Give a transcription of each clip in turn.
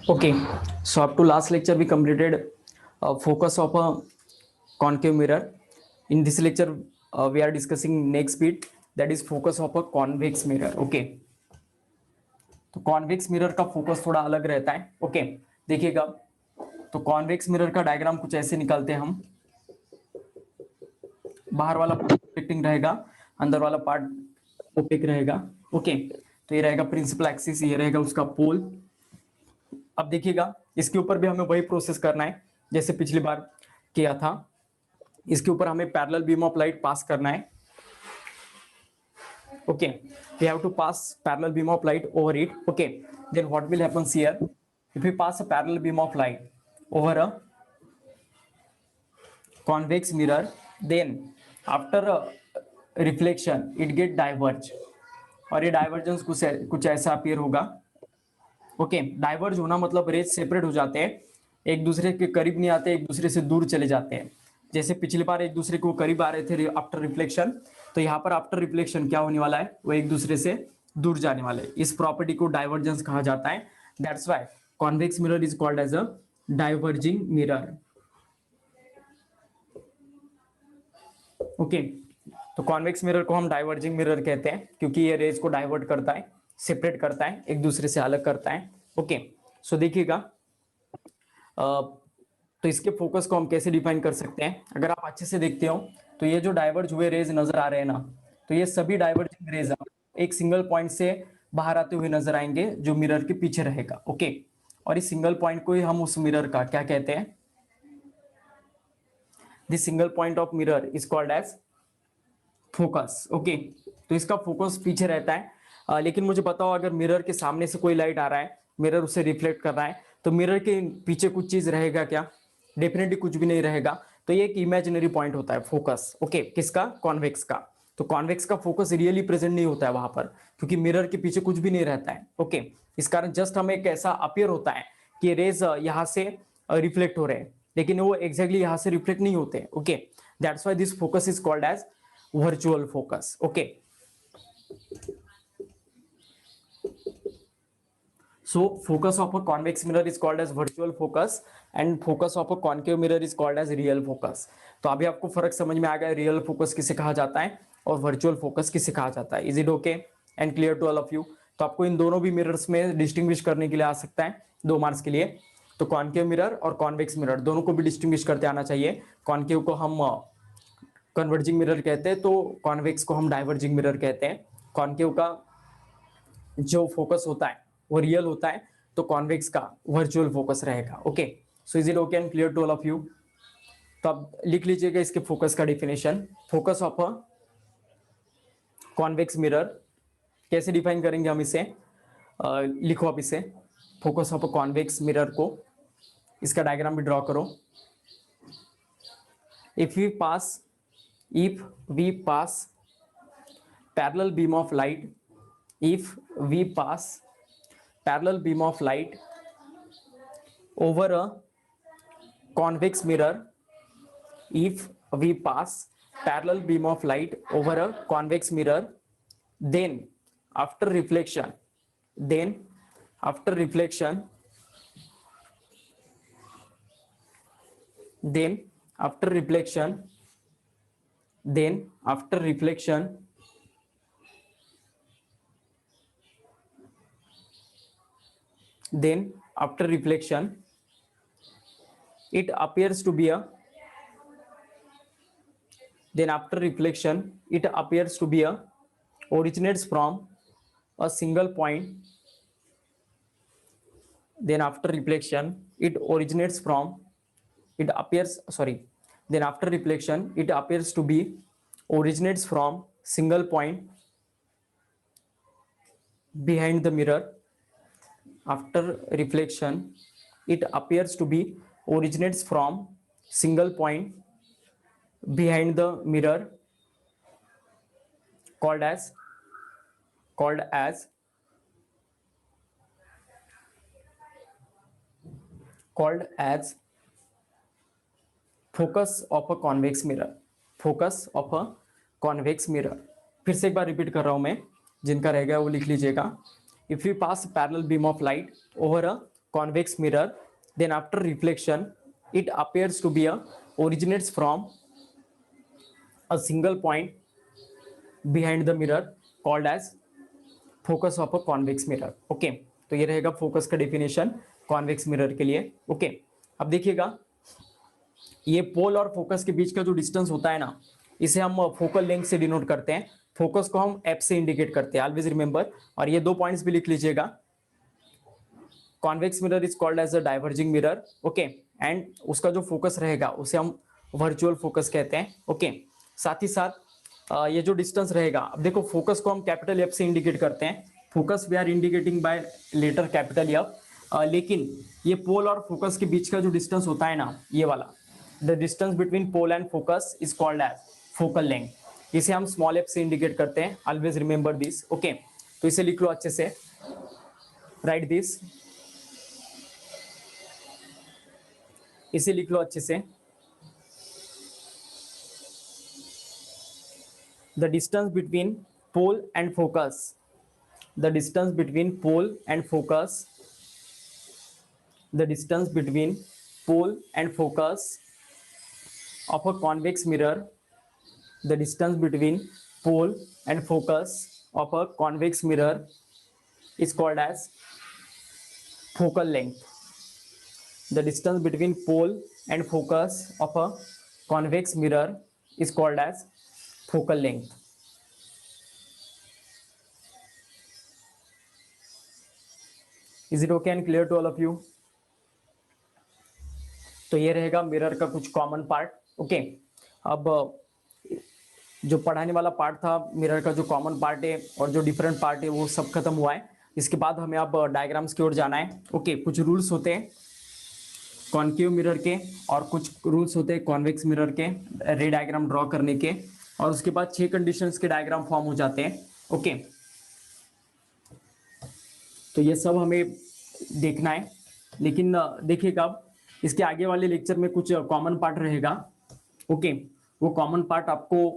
Okay, so up to last lecture we completed focus of a concave mirror. In this lecture we are discussing next bit, that is focus of a convex mirror. Okay, तो convex mirror का focus थोड़ा अलग रहता है. Okay, देखिएगा. तो convex mirror का diagram कुछ ऐसे निकालते हैं हम. बाहर वाला रिफ्लेक्टिंग रहेगा, अंदर वाला पार्ट ओपेक रहेगा. ओके, तो ये रहेगा प्रिंसिपल एक्सिस, ये रहेगा उसका पोल. अब देखिएगा, इसके ऊपर भी हमें वही प्रोसेस करना है जैसे पिछली बार किया था. इसके ऊपर हमें parallel beam of light pass करना है. Okay, we have to pass parallel beam of light over it. Okay, then what will happen here? If we pass a parallel beam of light over a convex mirror, then after reflection it get diverge, और ये divergence कुछ ऐसा appear होगा. Okay, diverge होना मतलब raise separate हो जाते हैं, एक दूसरे के करीब नहीं आते, एक दूसरे से दूर चले जाते हैं. जैसे पिछली बार एक दूसरे को करीब आ रहे थे आफ्टर रिफ्लेक्शन, तो यहाँ पर आफ्टर रिफ्लेक्शन क्या होने वाला है, वो एक दूसरे से दूर जाने वाले. इस प्रॉपर्टी को डाइवर्जेंस कहा जाता है. That's why convex mirror is called as a diverging mirror. Okay, तो कॉन्वेक्स मिरर को हम डाइवर्जिंग मिरर कहते हैं क्योंकि ये रेज को डाइवर्ट करता है, सेपरेट करता है, एक दूसरे से अलग करता है. ओके, सो देखिएगा, तो इसके फोकस को हम कैसे डिफाइन कर सकते हैं. अगर आप अच्छे से देखते हो तो ये जो डाइवर्ज हुए रेज नजर आ रहे हैं ना, तो ये सभी डाइवर्जिंग रेज एक सिंगल पॉइंट से बाहर आते हुए नजर आएंगे जो मिरर के पीछे रहेगा. ओके, और इस सिंगल पॉइंट को ही हम उस मिरर का क्या कहते हैं, this single point of mirror is called as focus. Okay, तो इसका फोकस पीछे रहता है. लेकिन मुझे बताओ, अगर मिरर के सामने से कोई लाइट आ रहा है, मिरर उसे रिफ्लेक्ट कर रहा है, तो मिरर के पीछे कुछ चीज रहेगा क्या? डेफिनेटली कुछ भी नहीं रहेगा. तो ये एक इमेजिनरी पॉइंट होता है फोकस. ओके, किसका? कॉन्वेक्स का. तो कॉन्वेक्स का फोकस रियली प्रेजेंट नहीं होता है वहां पर, क्योंकि मिरर के पीछे कुछ भी नहीं रहता है. ओके, इस कारण जस्ट हमें एक ऐसा अपीयर होता है कि रेज यहाँ से रिफ्लेक्ट हो रहे हैं, लेकिन वो एग्जैक्टली यहाँ से रिफ्लेक्ट नहीं होते. Okay, that's why this focus is called as virtual focus. Okay, so focus of a convex mirror is called as virtual focus and focus of a concave mirror is called as real focus. तो अभी आपको फर्क समझ में आ गया, real focus किसे कहा जाता है और वर्चुअल फोकस किसे कहा जाता है. Is it okay and clear to all of you? तो आपको इन दोनों भी मिरर्स में डिस्टिंग्विश करने के लिए आ सकता है 2 मार्क्स के लिए. तो कॉन्केव मिरर और कॉन्वेक्स मिरर दोनों को भी डिस्टिंग्विश करते आना चाहिए. कॉन्केव को हम कन्वर्जिंग मिरर कहते हैं, तो कॉन्वेक्स को हम डाइवर्जिंग मिरर कहते हैं. कॉन्केव का जो फोकस होता है वो रियल होता है, तो कॉन्वेक्स का वर्चुअल फोकस रहेगा. Okay, so is it okay and clear to all of you? तो अब लिख लीजिएगा इसके फोकस का definition. Focus of a convex mirror कैसे डिफाइन करेंगे हम इसे, लिखो आप इसे. Focus of a convex mirror को, इसका डायग्राम भी ड्रॉ करो. If we pass parallel beam of light, if we pass parallel beam of light over a convex mirror, if we pass parallel beam of light over a convex mirror, then after reflection then after reflection then after reflection then after reflection then after reflection it appears to be a then after reflection it appears to be a originates from a single point. Then after reflection it originates from it appears sorry then after reflection it appears to be originates from single point behind the mirror. After reflection it appears to be originates from single point behind the mirror, called as focus of a convex mirror. Focus of a convex mirror, फिर से एक बार repeat कर रहा हूं मैं, जिनका रहेगा वो लिख लीजिएगा. If you pass parallel beam of light over a convex mirror, then after reflection it appears to be originates from a single point behind the mirror called as focus of a convex mirror. Okay, तो ये रहेगा focus का definition convex mirror के लिए. Okay, अब देखिएगा ये पोल और फोकस के बीच का जो डिस्टेंस होता है ना, इसे हम फोकल लेंथ से डिनोट करते हैं. फोकस को हम एफ से इंडिकेट करते हैं, ऑलवेज रिमेंबर. और ये 2 पॉइंट्स भी लिख लीजिएगा. Convex mirror is called as a diverging mirror. Okay, and उसका जो फोकस रहेगा उसे हम वर्चुअल फोकस कहते हैं. ओके, साथ ही साथ ये जो डिस्टेंस रहेगा, अब देखो फोकस को हम कैपिटल एफ से इंडिकेट करते हैं. Focus we are indicating by letter capital F. लेकिन ये पोल और फोकस के बीच का जो डिस्टेंस होता है ना, ये वाला, the distance between pole and focus is called as focal length. इसे हम स्मॉल एफ से इंडिकेट करते हैं. Always remember this. ओके, तो इसे लिख लो अच्छे से. राइट दिस, इसे लिख लो अच्छे से. The distance between pole and focus, the distance between pole and focus, the distance between pole and focus of a convex mirror, the distance between pole and focus of a convex mirror is called as focal length. The distance between pole and focus of a convex mirror is called as focal length. Is it okay and clear to all of you? तो ये रहेगा mirror का कुछ common part. Okay, अब जो पढ़ाने वाला part था मिरर का, जो कॉमन पार्ट है और जो डिफरेंट पार्ट है, वो सब खत्म हुआ है. इसके बाद हमें अब डायग्राम्स की ओर जाना है. ओके, कुछ रूल्स होते हैं कॉन्केव मिरर के और कुछ रूल्स होते हैं कॉन्वेक्स मिरर के रे डायग्राम ड्रॉ करने के, और उसके बाद 6 कंडीशंस के डायग्राम फॉर्म हो जाते हैं. ओके, तो ये सब हमें देखना है. लेकिन देखिएगा इसके आगे वाले लेक्चर में कुछ कॉमन पार्ट रहेगा. ओके, वो कॉमन पार्ट आपको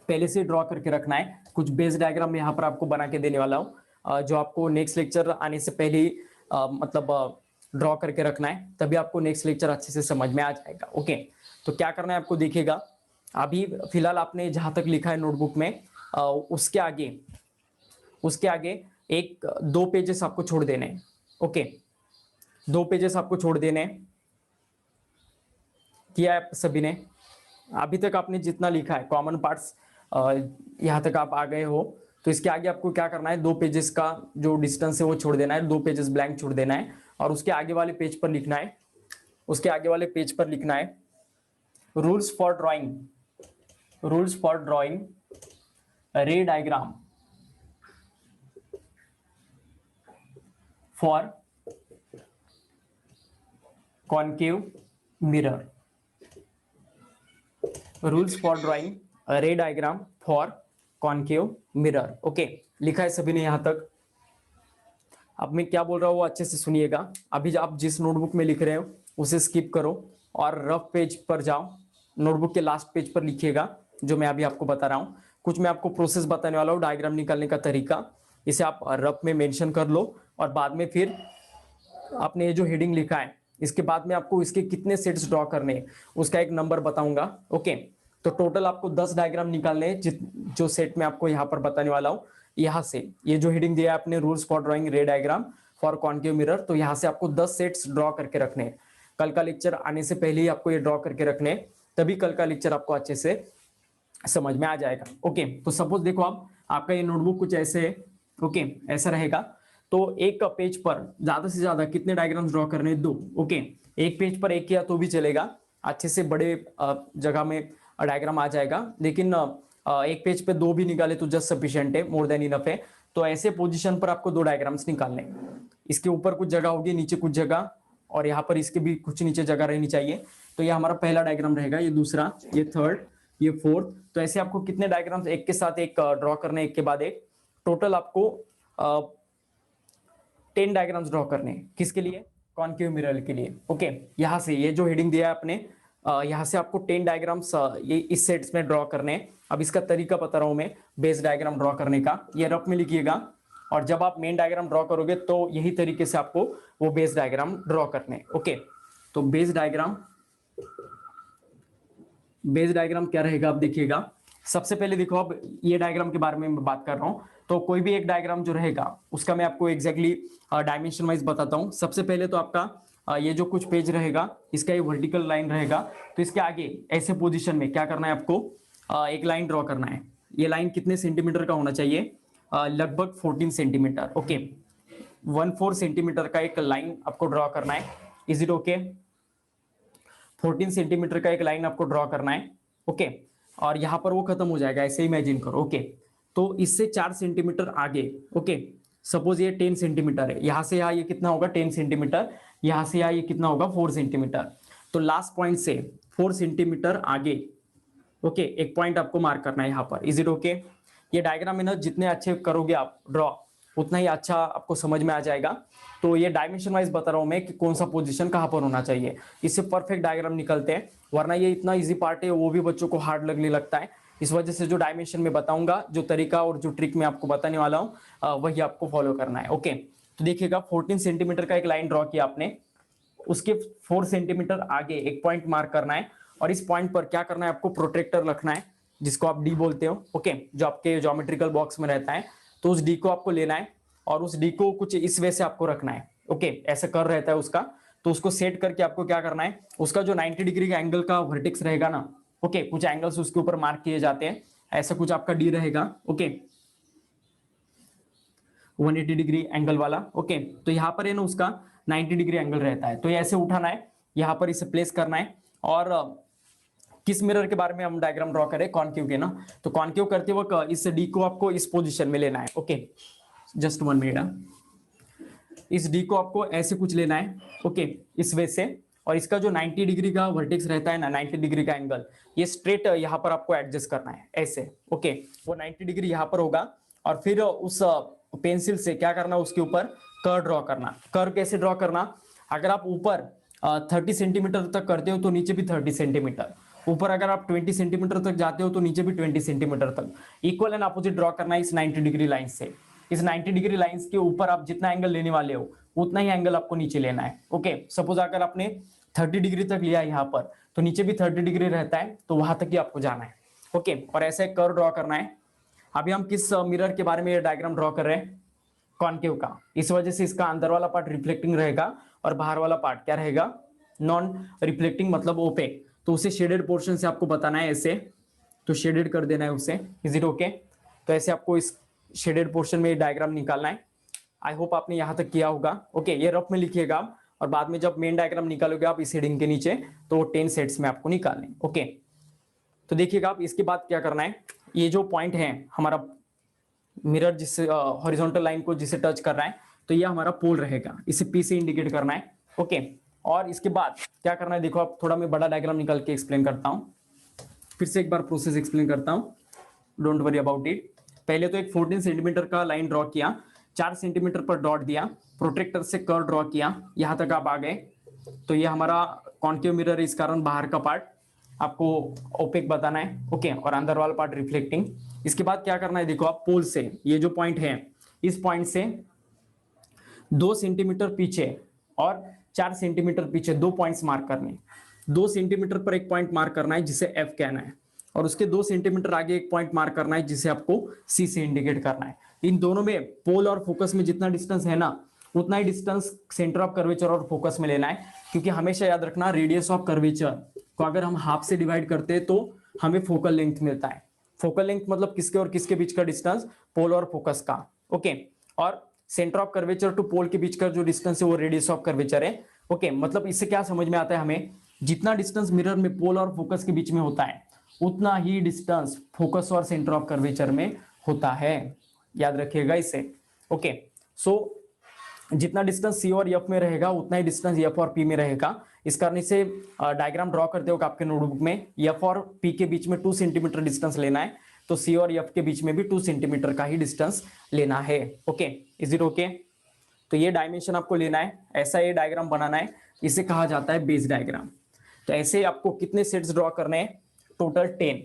पहले से ड्रॉ करके रखना है. कुछ बेस डायग्राम यहाँ पर आपको बना के देने वाला हूँ, जो आपको नेक्स्ट लेक्चर आने से पहले ही मतलब ड्रॉ करके रखना है, तभी आपको नेक्स्ट लेक्चर अच्छे से समझ में आ जाएगा. ओके, तो क्या करना है आपको, देखिएगा अभी फिलहाल आपने जहां तक लिखा है नोटबुक में, उसके आगे 1-2 पेजेस आपको छोड़ देने हैं. ओके, 2 पेजेस आपको छोड़ देने हैं. किया है सभी ने? अभी तक आपने जितना लिखा है कॉमन पार्ट्स, यहाँ तक आप आ गए हो, तो इसके आगे आपको क्या करना है, 2 पेजेस का जो डिस्टेंस है वो छोड़ देना है. 2 पेजेस ब्लैंक छोड़ देना है और उसके आगे वाले पेज पर लिखना है. उसके आगे वाले पेज पर लिखना है रूल्स फॉर ड्राइंग रे diagram for concave mirror. Rules for drawing रे diagram for concave mirror. Okay, लिखा है सभी ने यहां तक? अब मैं क्या बोल रहा हूँ वो अच्छे से सुनिएगा. अभी आप जिस नोटबुक में लिख रहे हो उसे स्किप करो और रफ पेज पर जाओ. नोटबुक के लास्ट पेज पर लिखिएगा जो मैं अभी आपको बता रहा हूँ. कुछ मैं आपको प्रोसेस बताने वाला हूँ, डायग्राम निकालने का तरीका, इसे आप रफ में मेंशन कर लो. और बाद में फिर आपने ये जो हेडिंग लिखा है, इसके बाद में आपको इसके कितने सेट्स ड्रॉ करने हैं उसका एक नंबर बताऊंगा. ओके, तो टोटल आपको 10 डायग्राम निकालने हैं जो सेट में आपको यहाँ पर बताने वाला हूँ. यहाँ से ये जो हेडिंग दिया है आपने, रूल्स फॉर ड्राइंग रे डायग्राम फॉर कॉन्केव मिरर, तो यहाँ से आपको 10 सेट्स ड्रॉ करके रखने हैं. कल का लेक्चर आने से पहले ही आपको ये ड्रॉ करके रखने हैं, तभी कल का लेक्चर आपको अच्छे से समझ में आ जाएगा. ओके, तो सपोज देखो आप, आपका ये नोटबुक कुछ ऐसे है. ओके, ऐसा रहेगा. तो एक पेज पर ज्यादा से ज्यादा कितने डायग्राम्स ड्रॉ करने हैं? 2. ओके, एक पेज पर एक किया तो भी चलेगा, अच्छे से बड़े जगह में डायग्राम आ जाएगा. लेकिन एक पेज पे 2 भी निकाले तो जस्ट सफिशिएंट है, मोर देन इनफ है. तो ऐसे पोजीशन पर आपको 2 डायग्राम्स निकालने. इसके ऊपर कुछ जगह होगी, नीचे कुछ जगह, और यहाँ पर इसके भी कुछ नीचे जगह रहनी चाहिए. तो ये हमारा पहला डायग्राम रहेगा, ये दूसरा, ये थर्ड, ये फोर्थ. तो ऐसे आपको कितने डायग्राम्स एक के साथ एक ड्रॉ करने, एक के बाद एक. टोटल आपको 10 डायग्राम्स ड्रॉ करने. किसके लिए? कॉन्केव मिरर के लिए. ओके, यहाँ से ये जो हेडिंग दिया है आपने, यहाँ से आपको 10 डायग्राम्स ये इस सेट्स में ड्रॉ करने. अब इसका तरीका बता रहा हूं मैं बेस डायग्राम ड्रॉ करने का. ये रफ में लिखिएगा, और जब आप मेन डायग्राम ड्रॉ करोगे तो यही तरीके से आपको वो बेस डायग्राम ड्रॉ करने। ओके, तो बेस डायग्राम क्या रहेगा आप देखिएगा। सबसे पहले देखो, अब ये डायग्राम के बारे में मैं बात कर रहा हूं, तो कोई भी एक डायग्राम जो रहेगा उसका मैं आपको एग्जैक्टली डायमेंशन वाइज बताता हूं। सबसे पहले तो आपका ये जो कुछ पेज रहेगा इसका ये वर्टिकल लाइन रहेगा, तो इसके आगे ऐसे पोजीशन में क्या करना है आपको, एक लाइन ड्रॉ करना है। ये लाइन कितने सेंटीमीटर का होना चाहिए, लगभग 14 सेंटीमीटर। ओके, 14 सेंटीमीटर का एक लाइन आपको ड्रॉ करना है। Is it okay? 14 सेंटीमीटर का एक लाइन आपको ड्रॉ करना है। ओके, और यहां पर वो खत्म हो जाएगा, ऐसे इमेजिन करो। ओके, तो इससे 4 सेंटीमीटर आगे, ओके, सपोज ये 10 सेंटीमीटर है, यहां से यहां ये कितना होगा 10 सेंटीमीटर, यहां से यहां ये कितना होगा 4 सेंटीमीटर। तो लास्ट पॉइंट से 4 सेंटीमीटर आगे, ओके, एक पॉइंट आपको मार्क करना है यहां पर। Is it okay? ये डायग्राम है ना, जितने अच्छे करोगे आप ड्रॉ उतना ही अच्छा आपको समझ में आ जाएगा। तो ये डायमेंशन वाइज बता रहा हूं मैं कि कौन सा पोजीशन कहां पर होना चाहिए, इससे परफेक्ट डायग्राम निकलते हैं। वरना ये इतना इजी पार्ट है, वो भी बच्चों को हार्ड लगने लगता है। इस वजह से जो डायमेंशन में बताऊंगा, जो तरीका और जो ट्रिक मैं आपको बताने वाला हूं, वही आपको फॉलो करना है। ओके, तो देखिएगा 14 सेंटीमीटर का एक लाइन ड्रॉ किया आपने, उसके 4 सेंटीमीटर आगे एक पॉइंट मार्क करना है, और इस पॉइंट पर क्या करना है आपको, प्रोट्रैक्टर रखना है, जिसको आप डी बोलते हो। ओके, जो आपके ज्योमेट्रिकल बॉक्स में रहता है, तो उस डी को आपको लेना है और उस डी को कुछ इस वे से आपको रखना है। ओके, ऐसा कर रहता है उसका, तो उसको सेट करके आपको क्या करना है, उसका जो 90 डिग्री का एंगल का वर्टेक्स रहेगा ना, ओके, कुछ एंगल्स उसके ऊपर मार्क किए जाते हैं, ऐसा कुछ आपका डी रहेगा। ओके, 180 डिग्री एंगल वाला। ओके, तो यहाँ पर है ना उसका 90 डिग्री एंगल रहता है, तो ये ऐसे उठाना है, यहाँ पर इसे प्लेस करना है। और किस मिरर के बारे में हम डायग्राम ड्रॉ करें, कॉनकेव के ना, तो कॉनकेव करते वक्त इस डी को आपको इस पोजीशन में लेना है। ओके, जस्ट 1 मिनट, इस डी को आपको ऐसे कुछ लेना है। ओके, इस वे से, और इसका जो 90 डिग्री का वर्टेक्स रहता है ना, 90 डिग्री का एंगल, ये स्ट्रेट यहाँ पर आपको एडजस्ट करना है ऐसे। ओके, वो 90 डिग्री यहाँ पर होगा, और फिर उस पेंसिल से क्या करना, उसके ऊपर कर्व ड्रॉ करना। कर्व कैसे ड्रॉ करना, अगर आप ऊपर 30 सेंटीमीटर तक करते हो तो नीचे भी 30 सेंटीमीटर, ऊपर अगर आप 20 सेंटीमीटर तक जाते हो तो नीचे भी 20 सेंटीमीटर तक इक्वल एंड अपोजिट ड्रॉ करना है इस 90 डिग्री लाइन से। इस 90 डिग्री लाइंस के ऊपर आप जितना एंगल लेने वाले हो उतना ही एंगल आपको नीचे लेना है। ओके, सपोज अगर आपने 30 डिग्री तक लिया यहाँ पर, तो नीचे भी 30 डिग्री रहता है, तो वहां तक ही आपको जाना है। ओके, और ऐसे एक कर्व ड्रॉ करना है। अभी हम किस मिरर के बारे में डायग्राम ड्रॉ कर रहे हैं, कॉनकेव का। इस वजह से इसका अंदर वाला पार्ट रिफ्लेक्टिंग रहेगा और बाहर वाला पार्ट क्या रहेगा, नॉन रिफ्लेक्टिंग, मतलब ओपेक। तो उसे शेडेड पोर्शन से आपको बताना है ऐसे, तो शेडेड कर देना है उसे। Is it okay? तो ऐसे आपको इस शेडेड पोर्शन में डायग्राम निकालना है। आई होप आपने यहां तक किया होगा। ओके, ये रफ में लिखिएगा आप, और बाद में जब मेन डायग्राम निकालोगे आप इस हेडिंग के नीचे, तो वो 10 सेट्स में आपको निकालने। ओके, तो देखिएगा आप, इसके बाद क्या करना है, ये जो पॉइंट है हमारा मिरर जिससे हॉरिजॉन्टल लाइन को जिसे टच कर रहा है, तो ये हमारा पोल रहेगा, इसे पी से इंडिकेट करना है। ओके, और इसके बाद क्या करना है, देखो आप, थोड़ा मैं बड़ा डायग्राम निकाल के एक्सप्लेन करता हूं, फिर से एक बार प्रोसेस एक्सप्लेन करता हूं, डोंट वरी अबाउट इट। पहले तो एक 14 सेंटीमीटर का लाइन ड्रॉ किया, 4 सेंटीमीटर पर डॉट दिया, प्रोट्रैक्टर से कर्व ड्रॉ किया, यहां तक आप आ गए। तो ये हमारा कॉनकेव मिरर है, इस कारण बाहर का पार्ट आपको ओपेक बताना है। ओके, और अंदर वाला पार्ट रिफ्लेक्टिंग। इसके बाद क्या करना है, देखो आप, पोल से ये जो पॉइंट है, इस पॉइंट से 2 सेंटीमीटर पीछे और 4 सेंटीमीटर पीछे 2 पॉइंट्स मार्क करने। 2 सेंटीमीटर पर एक पॉइंट मार्क करना है जिसे एफ कहना है, और उसके 2 सेंटीमीटर आगे एक पॉइंट मार्क करना है जिसे आपको सी से इंडिकेट करना है। इन दोनों में, पोल और फोकस में जितना डिस्टेंस है ना, उतना ही डिस्टेंस सेंटर ऑफ कर्वेचर और फोकस में लेना है। क्योंकि हमेशा याद रखना, रेडियस ऑफ कर्वेचर को अगर हम हाफ से डिवाइड करते हैं तो हमें फोकल लेंथ मिलता है। फोकल लेंथ मतलब किसके और किसके बीच का डिस्टेंस, पोल और फोकस का। ओके, और सेंटर ऑफ कर्वेचर टू पोल के बीच का जो डिस्टेंस है वो रेडियस ऑफ कर्वेचर है। ओके, मतलब इससे क्या समझ में आता है हमें, जितना डिस्टेंस मिरर में पोल और फोकस के बीच में होता है उतना ही डिस्टेंस फोकस और सेंटर ऑफ कर्वेचर में होता है, याद रखिएगा इसे। ओके, सो जितना डिस्टेंस सी और एफ में रहेगा उतना ही डिस्टेंस एफ और पी में रहेगा। इस कारण से डायग्राम ड्रॉ करते हो आपके नोटबुक में, एफ और पी के बीच में 2 सेंटीमीटर डिस्टेंस लेना है, तो सी और एफ के बीच में भी 2 सेंटीमीटर का ही डिस्टेंस लेना है। Okay, is it okay? तो ये डायमेंशन आपको लेना है, ऐसा ये डायग्राम बनाना है, इसे कहा जाता है बेस डायग्राम। तो ऐसे आपको कितने सेट्स ड्रॉ करने हैं, टोटल 10।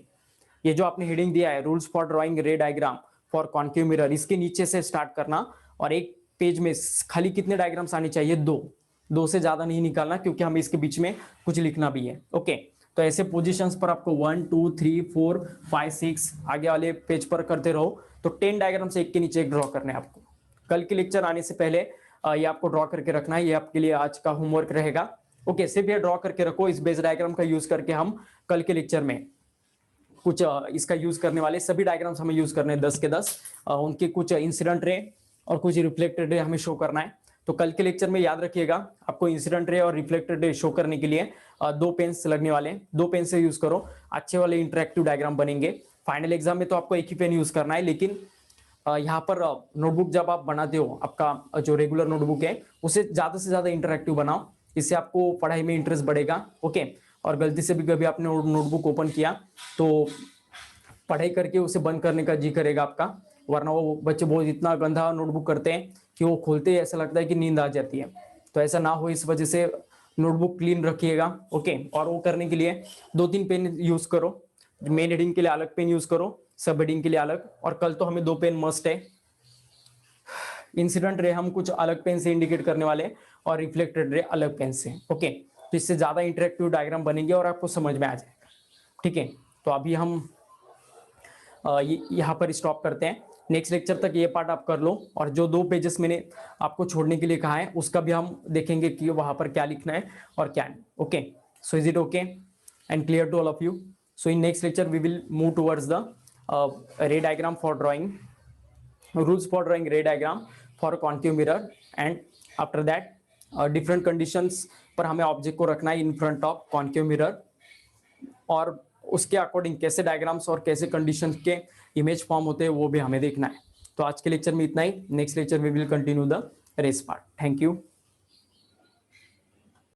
ये जो आपने हेडिंग दिया है, रूल्स फॉर ड्रॉइंग रे डायग्राम फॉर कॉन्केव मिरर, इसके नीचे से स्टार्ट करना और एक पेज में खाली कितने डायग्राम्स आने चाहिए, दो से ज्यादा नहीं निकालना, क्योंकि हमें इसके बीच में कुछ लिखना भी है। ओके, तो ऐसे पोजीशंस पर आपको 1 2 3 4 5 6 आगे वाले पेज पर करते रहो। तो 10 डायग्राम्स एक के नीचे एक ड्रॉ करने हैं आपको। कल के लेक्चर आने से पहले ये आपको ड्रॉ करके रखना है, ये आपके लिए आज का होमवर्क रहेगा। ओके, सिर्फ ये ड्रॉ करके रखो। इस बेस डायग्राम का यूज करके हम कल के लेक्चर में कुछ इसका यूज करने वाले, सभी डायग्राम्स हमें यूज करने हैं 10 के 10, उनके कुछ इंसिडेंट रे और कुछ रिफ्लेक्टेड रे हमें शो करना है। तो कल के लेक्चर में याद रखिएगा, आपको इंसिडेंट रे और रिफ्लेक्टेड रे शो करने के लिए 2 पेन्स लगने वाले हैं, 2 पेन से यूज करो, अच्छे वाले इंटरेक्टिव डायग्राम बनेंगे। फाइनल एग्जाम में तो आपको एक ही पेन यूज करना है, लेकिन यहाँ पर नोटबुक जब आप बनाते हो, आपका जो रेगुलर नोटबुक है उसे ज्यादा से ज्यादा इंटरेक्टिव बनाओ, इससे आपको पढ़ाई में इंटरेस्ट बढ़ेगा। ओके, और गलती से भी कभी आपने नोटबुक ओपन किया तो पढ़ाई करके उसे बंद करने का जी करेगा आपका, वरना वो बच्चे बहुत इतना गंदा नोटबुक करते हैं कि वो खोलते ही ऐसा लगता है कि नींद आ जाती है। तो ऐसा ना हो, इस वजह से नोटबुक क्लीन रखिएगा। ओके, और वो करने के लिए 2-3 पेन यूज करो, मेन हेडिंग के लिए अलग पेन यूज करो, सब हेडिंग के लिए अलग। और कल तो हमें 2 पेन मस्ट है। इंसिडेंट रे हम कुछ अलग पेन से इंडिकेट करने वाले और रिफ्लेक्टेड रे अलग पेन से। ओके, तो इससे ज्यादा इंटरेक्टिव डायग्राम बनेंगे और आपको समझ में आ जाएगा। ठीक है, तो अभी हम यहाँ पर स्टॉप करते हैं। नेक्स्ट लेक्चर तक ये पार्ट आप कर लो, और जो 2 पेजेस मैंने आपको छोड़ने के लिए कहा है उसका भी हम देखेंगे कि वहां पर क्या लिखना है और क्या नहीं। Okay, so is it okay and clear to all of you? So in next lecture we will move towards the ray diagram for drawing, rules for drawing ray diagram for concave mirror, and after that different conditions पर हमें object को रखना है in front of concave mirror, और उसके according कैसे diagrams और कैसे कंडीशन के इमेज फॉर्म होते हैं वो भी हमें देखना है। तो आज के लेक्चर में इतना ही। Next lecture we will continue the race part. Thank you.